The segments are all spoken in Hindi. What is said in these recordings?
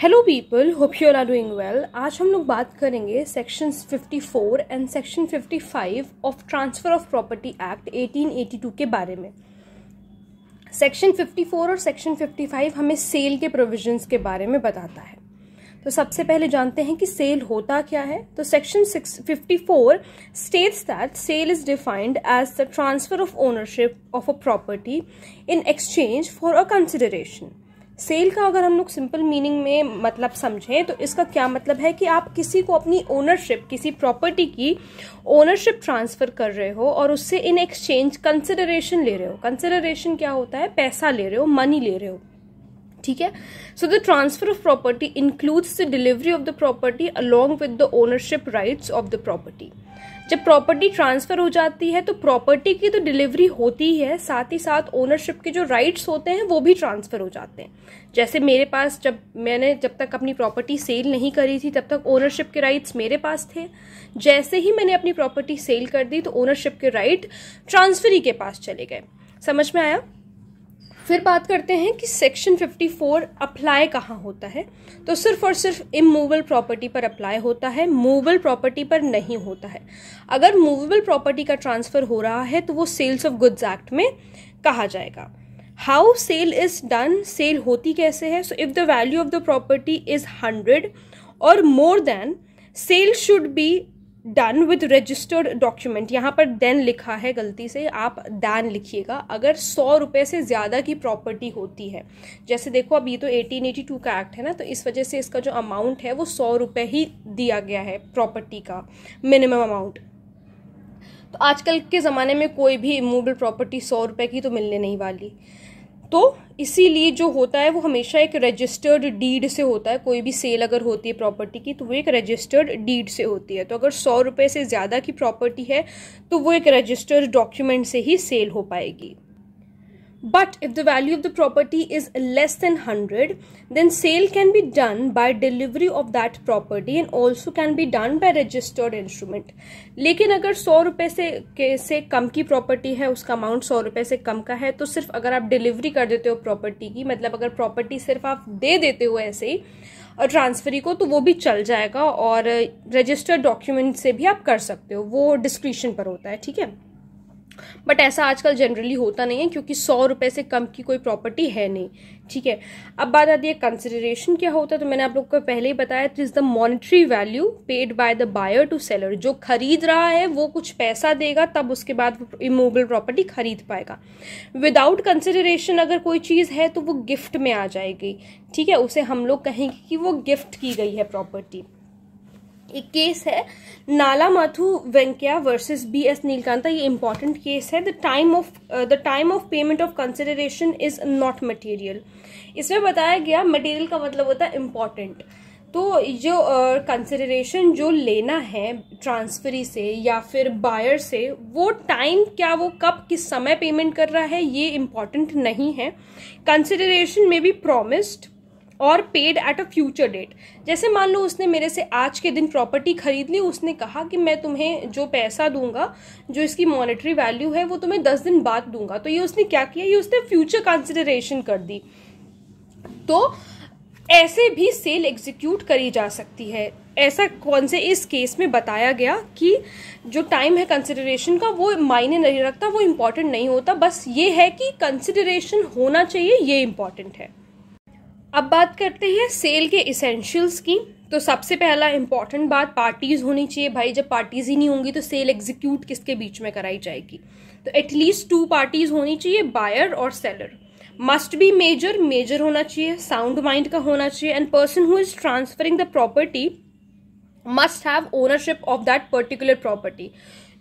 Hello people, hope you are doing well. आज हम लोग बात करेंगे sections 54 and section 55 of transfer of property act 1882 के बारे में। सेक्शन 54 और सेक्शन 55 हमें सेल के प्रोविजंस के बारे में बताता है। तो सबसे पहले जानते हैं कि सेल होता क्या है। तो section 54 states that sale is defined as the transfer of ownership of a property in exchange for a consideration. Sale का अगर हम लोग सिंपल मीनिंग में मतलब समझें तो इसका क्या मतलब है कि आप किसी को अपनी ओनरशिप, किसी प्रॉपर्टी की ओनरशिप ट्रांसफर कर रहे हो और उससे इन एक्सचेंज कंसिडरेशन ले रहे हो। कंसिडरेशन क्या होता है? पैसा ले रहे हो, मनी ले रहे हो, ठीक है। So the transfer of property includes the delivery of the property along with the ownership rights of the property. जब प्रॉपर्टी ट्रांसफर हो जाती है तो प्रॉपर्टी की तो डिलीवरी होती ही है, साथ ही साथ ओनरशिप के जो राइट्स होते हैं वो भी ट्रांसफर हो जाते हैं। जैसे मेरे पास जब तक अपनी प्रॉपर्टी सेल नहीं करी थी तब तक ओनरशिप के राइट्स मेरे पास थे। जैसे ही मैंने अपनी प्रॉपर्टी सेल कर दी तो ओनरशिप के राइट ट्रांसफरी के पास चले गए। समझ में आया? फिर बात करते हैं कि सेक्शन 54 अप्लाई कहाँ होता है। तो सिर्फ और सिर्फ इमूवेबल प्रॉपर्टी पर अप्लाई होता है, मूवेबल प्रॉपर्टी पर नहीं होता है। अगर मूवेबल प्रॉपर्टी का ट्रांसफर हो रहा है तो वो सेल्स ऑफ गुड्स एक्ट में कहा जाएगा। How sale is done, sale होती कैसे है? So if the value of the property is 100 और more than, sale should be done with registered document. यहाँ पर देन लिखा है, गलती से आप दैन लिखिएगा। अगर 100 रुपये से ज़्यादा की प्रॉपर्टी होती है, जैसे देखो अब ये तो 1882 का एक्ट है ना, तो इस वजह से इसका जो अमाउंट है वो 100 रुपये ही दिया गया है प्रॉपर्टी का मिनिमम अमाउंट। तो आजकल के ज़माने में कोई भी इमूवेबल प्रॉपर्टी 100 रुपये की तो मिलने नहीं वाली। तो इसीलिए जो होता है वो हमेशा एक रजिस्टर्ड डीड से होता है। कोई भी सेल अगर होती है प्रॉपर्टी की तो वो एक रजिस्टर्ड डीड से होती है। तो अगर 100 रुपये से ज़्यादा की प्रॉपर्टी है तो वो एक रजिस्टर्ड डॉक्यूमेंट से ही सेल हो पाएगी। But if the value of the property is less than 100, then sale can be done by delivery of that property and also can be done by registered instrument. लेकिन अगर 100 रुपये से कम की प्रॉपर्टी है, उसका अमाउंट 100 रुपये से कम का है, तो सिर्फ अगर आप डिलीवरी कर देते हो प्रॉपर्टी की, मतलब अगर प्रॉपर्टी सिर्फ आप दे देते हो ऐसे ही और ट्रांसफरी को, तो वो भी चल जाएगा और रजिस्टर्ड डॉक्यूमेंट से भी आप कर सकते हो। वो डिस्क्रिप्शन पर होता है, ठीक है। बट ऐसा आजकल जनरली होता नहीं है क्योंकि 100 रुपये से कम की कोई प्रॉपर्टी है नहीं, ठीक है। अब बात आती है कंसिडरेशन क्या होता है। तो मैंने आप लोग को पहले ही बताया, it is the monetary value paid by the buyer to seller. जो खरीद रहा है वो कुछ पैसा देगा, तब उसके बाद वो इमूवेबल प्रॉपर्टी खरीद पाएगा। विदाउट कंसिडरेशन अगर कोई चीज़ है तो वो गिफ्ट में आ जाएगी, ठीक है। उसे हम लोग कहेंगे कि वो गिफ्ट की गई है प्रॉपर्टी। एक केस है नाला माथु वेंकैया वर्सेस BS नीलकांता। ये इंपॉर्टेंट केस है। The time of payment of consideration is not material. इसमें बताया गया, मटेरियल का मतलब होता है इम्पॉर्टेंट। तो जो कंसिडरेशन जो लेना है ट्रांसफरी से या फिर बायर से, वो टाइम क्या, वो कब किस समय पेमेंट कर रहा है, ये इम्पॉर्टेंट नहीं है। कंसिडरेशन में बी प्रॉमिस्ड और paid at a future date. जैसे मान लो उसने मेरे से आज के दिन प्रॉपर्टी खरीद ली, उसने कहा कि मैं तुम्हें जो पैसा दूंगा, जो इसकी मॉनेटरी वैल्यू है, वो तुम्हें 10 दिन बाद दूंगा। तो ये उसने क्या किया, ये उसने फ्यूचर कंसिडरेशन कर दी। तो ऐसे भी सेल एग्जीक्यूट करी जा सकती है। ऐसा कौन से इस केस में बताया गया कि जो टाइम है कंसिडरेशन का वो मायने नहीं रखता, वो इम्पॉर्टेंट नहीं होता। बस ये है कि कंसिडरेशन होना चाहिए, ये इम्पॉर्टेंट है। अब बात करते हैं सेल के इसेंशियल्स की। तो सबसे पहला इंपॉर्टेंट बात, पार्टीज होनी चाहिए। भाई जब पार्टीज ही नहीं होंगी तो सेल एग्जीक्यूट किसके बीच में कराई जाएगी? तो एटलीस्ट 2 पार्टीज होनी चाहिए, बायर और सेलर। मस्ट बी मेजर होना चाहिए, साउंड माइंड का होना चाहिए। And person who is transferring the property must have ownership of that particular property.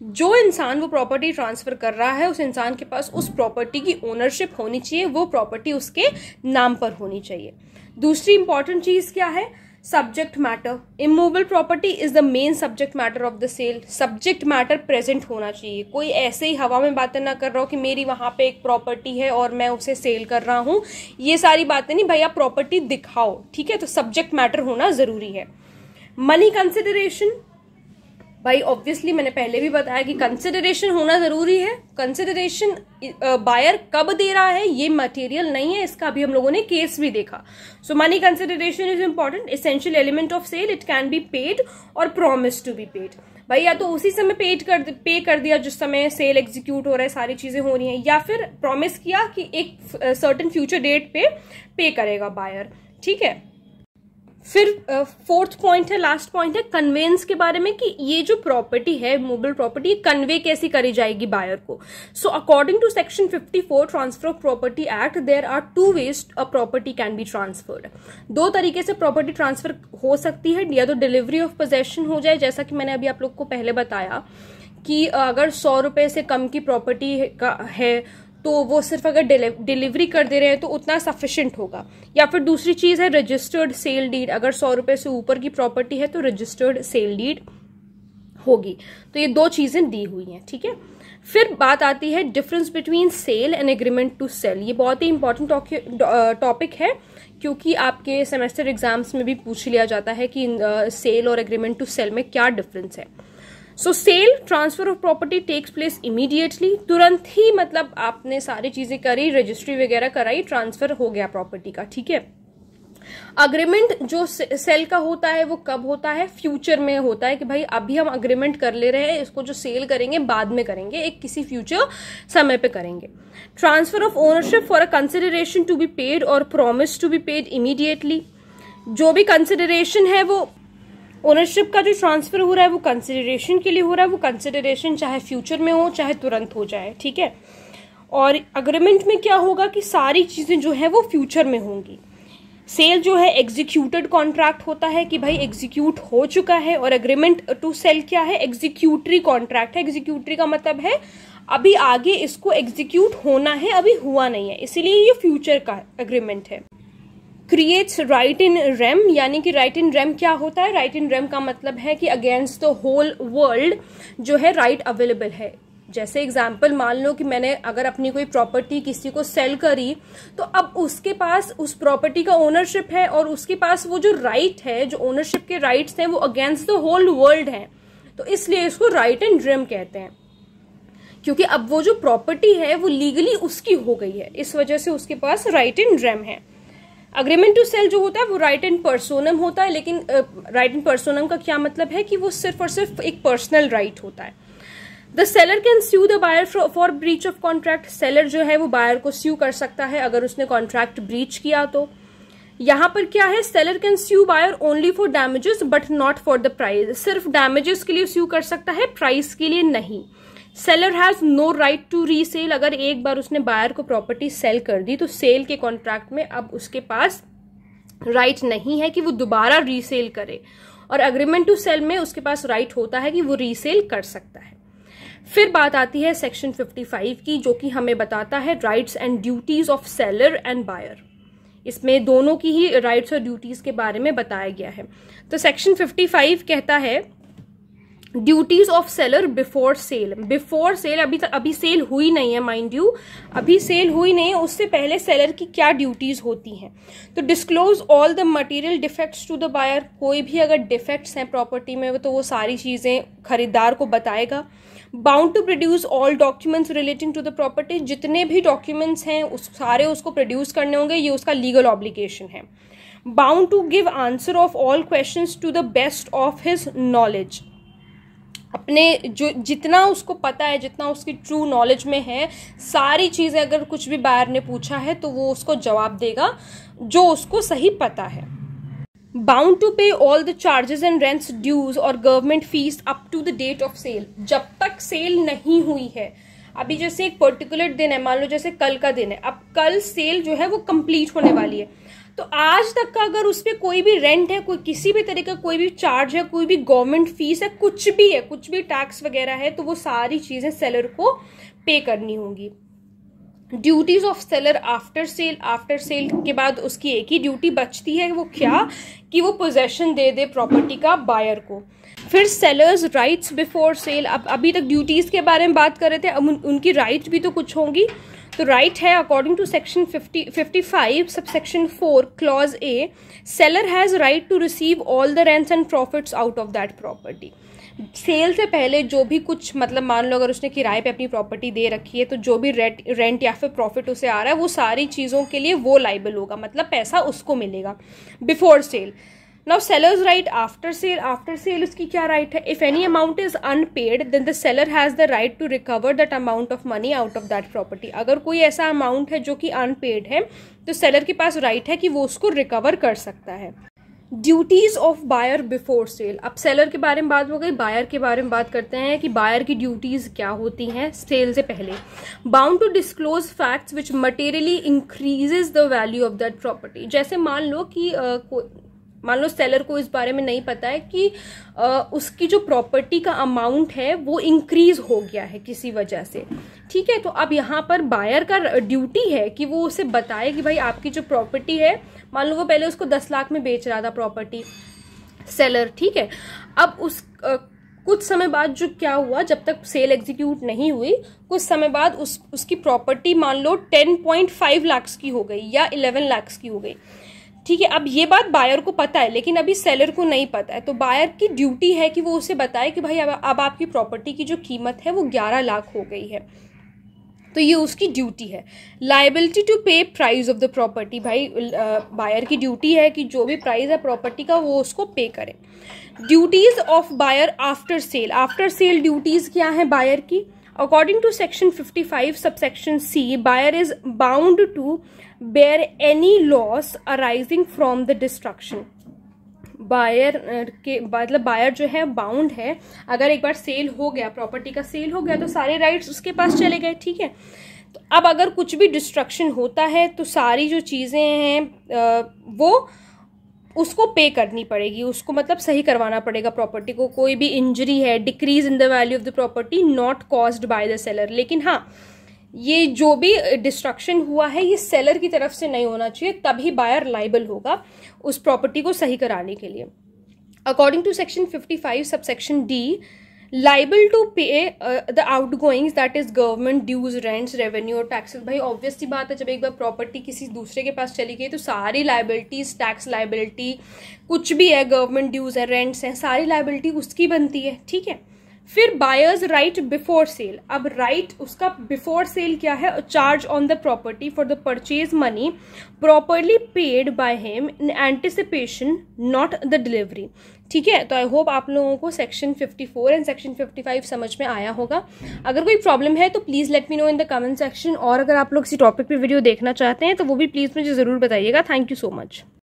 जो इंसान वो प्रॉपर्टी ट्रांसफर कर रहा है, उस इंसान के पास उस प्रॉपर्टी की ओनरशिप होनी चाहिए, वो प्रॉपर्टी उसके नाम पर होनी चाहिए। दूसरी इंपॉर्टेंट चीज क्या है? Subject matter. Immovable property is the main subject matter of the sale. Subject matter present होना चाहिए। कोई ऐसे ही हवा में बातें ना कर रहा हो कि मेरी वहां पे एक प्रॉपर्टी है और मैं उसे सेल कर रहा हूं, ये सारी बातें नहीं। भाई आप प्रॉपर्टी दिखाओ, ठीक है। तो सब्जेक्ट मैटर होना जरूरी है। मनी कंसिडरेशन, भाई ऑब्वियसली मैंने पहले भी बताया कि कंसिडरेशन होना जरूरी है। कंसिडरेशन बायर कब दे रहा है ये मटेरियल नहीं है, इसका अभी हम लोगों ने केस भी देखा। So money consideration is important, essential element of sale, it can be paid or promise to be paid. भाई या तो उसी समय पे कर दिया जिस समय सेल एग्जीक्यूट हो रहा है, सारी चीजें हो रही हैं, या फिर प्रॉमिस किया कि एक सर्टेन फ्यूचर डेट पे करेगा बायर, ठीक है। फिर फोर्थ पॉइंट है, लास्ट पॉइंट है कन्वेंस के बारे में, कि ये जो प्रॉपर्टी है मूवेबल प्रॉपर्टी कन्वे कैसी करी जाएगी बायर को। So according to section 54 transfer of property act, there are 2 ways a property can be transferred. 2 तरीके से प्रॉपर्टी ट्रांसफर हो सकती है, या तो डिलीवरी ऑफ पोजेशन हो जाए, जैसा कि मैंने अभी आप लोग को पहले बताया कि अगर 100 रुपए से कम की प्रॉपर्टी है तो वो सिर्फ अगर डिलीवरी कर दे रहे हैं तो उतना सफिशिएंट होगा। या फिर दूसरी चीज है रजिस्टर्ड सेल डीड, अगर 100 रुपए से ऊपर की प्रॉपर्टी है तो रजिस्टर्ड सेल डीड होगी। तो ये 2 चीजें दी हुई हैं, ठीक है। फिर बात आती है difference between sale and agreement to sale. ये बहुत ही इंपॉर्टेंट टॉपिक है, क्योंकि आपके सेमेस्टर एग्जाम्स में भी पूछ लिया जाता है कि सेल और एग्रीमेंट टू सेल में क्या डिफरेंस है। So sale transfer of property takes place immediately, तुरंत ही, मतलब आपने सारी चीजें करी, रजिस्ट्री वगैरह कराई, ट्रांसफर हो गया प्रॉपर्टी का, ठीक है। अग्रीमेंट जो सेल का होता है वो कब होता है, फ्यूचर में होता है, कि भाई अभी हम अग्रीमेंट कर ले रहे हैं, इसको जो सेल करेंगे बाद में करेंगे, एक किसी फ्यूचर समय पे करेंगे। Transfer of ownership for a consideration to be paid or promise to be paid immediately, जो भी कंसिडरेशन है वो ओनरशिप का जो ट्रांसफर हो रहा है वो कंसिडरेशन के लिए हो रहा है, वो कंसिडरेशन चाहे फ्यूचर में हो चाहे तुरंत हो जाए, ठीक है। और अग्रीमेंट में क्या होगा कि सारी चीजें जो है वो फ्यूचर में होंगी। सेल जो है एग्जीक्यूटेड कॉन्ट्रैक्ट होता है कि भाई एग्जीक्यूट हो चुका है, और एग्रीमेंट टू सेल क्या है, एग्जीक्यूटरी कॉन्ट्रैक्ट है। एग्जीक्यूटरी का मतलब है अभी आगे इसको एग्जीक्यूट होना है, अभी हुआ नहीं है, इसीलिए ये फ्यूचर का एग्रीमेंट है। क्रिएट्स राइट इन रेम, यानी कि राइट इन रेम क्या होता है, राइट इन रेम का मतलब है कि अगेंस्ट द होल वर्ल्ड जो है राइट अवेलेबल है। जैसे एग्जाम्पल मान लो कि मैंने अगर अपनी कोई प्रॉपर्टी किसी को सेल करी, तो अब उसके पास उस प्रॉपर्टी का ओनरशिप है, और उसके पास वो जो राइट है, जो ओनरशिप के राइट्स हैं वो अगेंस्ट द होल वर्ल्ड हैं, तो इसलिए इसको राइट इन रेम कहते हैं, क्योंकि अब वो जो प्रॉपर्टी है वो लीगली उसकी हो गई है, इस वजह से उसके पास राइट इन रेम है। अग्रीमेंट टू सेल जो होता है वो राइट इन पर्सोनम होता है, लेकिन राइट इन पर्सोनम का क्या मतलब है कि वो सिर्फ और सिर्फ एक पर्सनल राइट होता है। The seller can sue the buyer for breach of contract, seller जो है वो बायर को स्यू कर सकता है अगर उसने कॉन्ट्रैक्ट ब्रीच किया तो। यहां पर क्या है, seller can sue buyer only for damages but not for the price, सिर्फ डैमेजेस के लिए स्यू कर सकता है, प्राइस के लिए नहीं। Seller has no right to resale, अगर एक बार उसने बायर को प्रॉपर्टी सेल कर दी तो सेल के कॉन्ट्रैक्ट में अब उसके पास राइट नहीं है कि वो दोबारा रीसेल करे, और अग्रीमेंट टू सेल में उसके पास राइट होता है कि वो रीसेल कर सकता है। फिर बात आती है सेक्शन 55 की, जो कि हमें बताता है rights and duties of seller and buyer. इसमें दोनों की ही राइट्स और ड्यूटीज के बारे में बताया गया है। तो सेक्शन 55 कहता है duties of seller before sale. Before sale, अभी सेल हुई नहीं है, माइंड यू, अभी सेल हुई नहीं है, उससे पहले सेलर की क्या ड्यूटीज होती हैं। तो disclose all the material defects to the buyer, कोई भी अगर डिफेक्ट्स हैं प्रॉपर्टी में तो वो सारी चीजें खरीदार को बताएगा। Bound to produce all documents relating to the property, जितने भी डॉक्यूमेंट्स हैं उस सारे उसको प्रोड्यूस करने होंगे, ये उसका लीगल ऑब्लिगेशन है। Bound to give answer of all questions to the best of his knowledge, अपने जो जितना उसको पता है, जितना उसकी ट्रू नॉलेज में है, सारी चीजें अगर कुछ भी बायर ने पूछा है तो वो उसको जवाब देगा जो उसको सही पता है। Bound to pay all the charges and rents dues और government fees up to the date of sale, जब तक सेल नहीं हुई है। अभी जैसे एक पर्टिकुलर दिन है, मान लो जैसे कल का दिन है, अब कल सेल जो है वो कंप्लीट होने वाली है, तो आज तक का अगर उस पर कोई भी रेंट है, कोई किसी भी तरह का कोई भी चार्ज है, कोई भी गवर्नमेंट फीस है, कुछ भी है, कुछ भी टैक्स वगैरह है, तो वो सारी चीजें सेलर को पे करनी होंगी। Duties of seller after sale, after sale के बाद उसकी एक ही ड्यूटी बचती है, वो क्या, कि वो पोजेशन दे दे प्रॉपर्टी का बायर को। फिर सेलर्स राइट्स बिफोर सेल, अब अभी तक ड्यूटीज के बारे में बात कर रहे थे, अब उनकी राइट भी तो कुछ होंगी। तो राइट है according to section 55 subsection 4 clause A, seller has right to receive all the rents and profits out of that property. Sale से पहले जो भी कुछ मतलब मान लो अगर उसने किराए पे अपनी प्रॉपर्टी दे रखी है तो जो भी रेंट या फिर प्रॉफिट उसे आ रहा है वो सारी चीज़ों के लिए वो लाइबल होगा, मतलब पैसा उसको मिलेगा before sale. Now seller's right after sale उसकी क्या राइट है? If any amount is unpaid then the seller has the right to recover that amount of money out of that property. अगर कोई ऐसा अमाउंट है जो कि अनपेड है तो सेलर के पास राइट है कि वो उसको रिकवर कर सकता है। Duties of buyer before sale. अब सेलर के बारे में बात हो गई, बायर के बारे में बात करते हैं कि बायर की ड्यूटीज क्या होती हैं सेल से पहले। Bound to disclose facts which materially increases the value of that property. जैसे मान लो सेलर को इस बारे में नहीं पता है कि उसकी जो प्रॉपर्टी का अमाउंट है वो इंक्रीज हो गया है किसी वजह से, ठीक है। तो अब यहाँ पर बायर का ड्यूटी है कि वो उसे बताए कि भाई आपकी जो प्रॉपर्टी है, मान लो वो पहले उसको 10 लाख में बेच रहा था प्रॉपर्टी सेलर, ठीक है। अब कुछ समय बाद जो क्या हुआ, जब तक सेल एग्जीक्यूट नहीं हुई, कुछ समय बाद उसकी प्रॉपर्टी मान लो 10.5 लाख की हो गई या 11 लाख की हो गई, ठीक है। अब ये बात बायर को पता है लेकिन अभी सेलर को नहीं पता है, तो बायर की ड्यूटी है कि वो उसे बताए कि भाई अब आपकी प्रॉपर्टी की जो कीमत है वो 11 लाख हो गई है, तो ये उसकी ड्यूटी है। लायबिलिटी टू पे प्राइस ऑफ द प्रॉपर्टी। भाई बायर की ड्यूटी है कि जो भी प्राइस है प्रॉपर्टी का वो उसको पे करे। Duties of buyer after sale duties क्या है बायर की? According to section 55 subsection C, buyer is bound to bear any loss arising from the destruction। Buyer के मतलब बायर जो है बाउंड है, अगर एक बार सेल हो गया, प्रॉपर्टी का सेल हो गया तो सारे राइट्स उसके पास चले गए, ठीक है। तो अब अगर कुछ भी डिस्ट्रक्शन होता है तो सारी जो चीज़ें हैं वो उसको पे करनी पड़ेगी, उसको मतलब सही करवाना पड़ेगा प्रॉपर्टी को। कोई भी इंजरी है, decrease in the value of the property not caused by the seller. लेकिन हाँ, ये जो भी डिस्ट्रक्शन हुआ है ये सेलर की तरफ से नहीं होना चाहिए, तभी बायर लाइबल होगा उस प्रॉपर्टी को सही कराने के लिए। According to section 55 subsection D, liable to pay the outgoings that is government dues, rents, revenue और टैक्सेस। भाई ऑब्वियस सी बात है, जब एक बार प्रॉपर्टी किसी दूसरे के पास चली गई तो सारी लाइबिलिटीज, टैक्स लाइबिलिटी, कुछ भी है, गवर्नमेंट ड्यूज है, रेंट्स हैं, सारी लाइबिलिटी उसकी बनती है, ठीक है। फिर बायर्स राइट बिफोर सेल। अब राइट उसका बिफोर सेल क्या है? Charge on the property for the purchase money properly paid by him in anticipation not the delivery, ठीक है। तो आई होप आप लोगों को सेक्शन 54 एंड सेक्शन 55 समझ में आया होगा। अगर कोई प्रॉब्लम है तो please let me know in the comment section, और अगर आप लोग इसी टॉपिक पे वीडियो देखना चाहते हैं तो वो भी प्लीज़ मुझे ज़रूर बताइएगा। Thank you so much.